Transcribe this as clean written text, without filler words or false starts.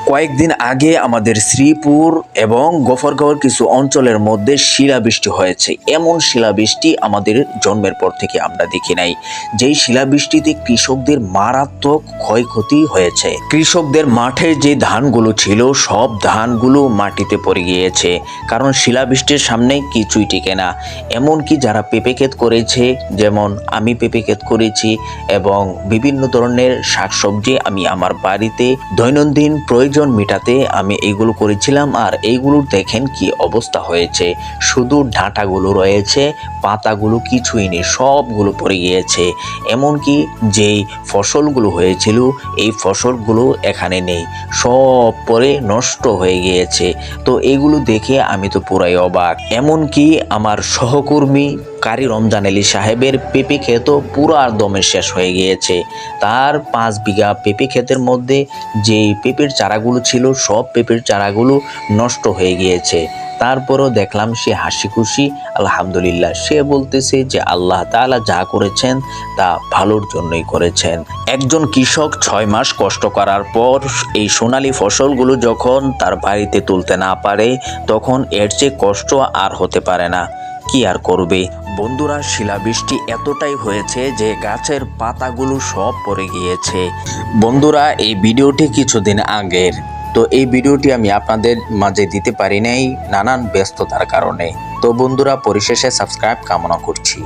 কয়েকদিন আগে আমাদের শ্রীপুর এবং গফরগাঁওয়ের কিছু অঞ্চলের মধ্যে শিলাবৃষ্টি হয়েছে। এমন শিলাবৃষ্টি আমাদের জন্মের পর থেকে আমরা দেখি নাই। যেই শিলাবৃষ্টিতে কৃষকদের মারাত্মক ক্ষয়ক্ষতি হয়েছে। কৃষকদের মাঠে যে ধানগুলো ছিল সব ধানগুলো মাটিতে পড়ে গিয়েছে, কারণ শিলাবৃষ্টির সামনে কিছুই টিকে না। এমনকি যারা পেঁপে ক্ষেত করেছে, যেমন আমি পেঁপে ক্ষেত করেছি এবং বিভিন্ন ধরনের শাকসবজি আমি আমার বাড়িতে দৈনন্দিন প্রয়োজন মেটাতে আমি এইগুলো করেছিলাম। আর এইগুলো দেখেন কি অবস্থা হয়েছে, শুধু ডাঁটাগুলো রয়েছে, পাতাগুলো কিছুই নেই, সবগুলো পড়ে গিয়েছে। এমনকি যেই ফসলগুলো হয়েছিল এই ফসলগুলো এখানে নেই, সব পরে নষ্ট হয়ে গিয়েছে। তো এগুলো দেখে আমি তো পুরাই অবাক। এমনকি আমার সহকর্মী কারি রমজান আলী সাহেবের পেঁপে ক্ষেত পুরো আর দমে শেষ হয়ে গিয়েছে। তার 5 বিঘা পেঁপে ক্ষেতের মধ্যে যেই পেঁপের চারাগুলো ছিল সব পেঁপের চারাগুলো নষ্ট হয়ে গিয়েছে। তারপরও দেখলাম সে হাসি খুশি, আলহামদুলিল্লাহ। সে বলতেছে যে আল্লাহ তাআলা যা করেছেন তা ভালোর জন্যই করেছেন। একজন কৃষক 6 মাস কষ্ট করার পর এই সোনালী ফসলগুলো যখন তার বাড়িতে তুলতে না পারে, তখন এর চেয়ে কষ্ট আর হতে পারে না। কি আর করবে বন্ধুরা, শিলাবৃষ্টি এতটাই হয়েছে যে গাছের পাতাগুলো সব পড়ে গিয়েছে। বন্ধুরা, এই ভিডিওটি কিছুদিন আগের, তো এই ভিডিওটি আমি আপনাদের মাঝে দিতে পারি নাই নানান ব্যস্ততার কারণে। তো বন্ধুরা, পরিশেষে সাবস্ক্রাইব কামনা করছি।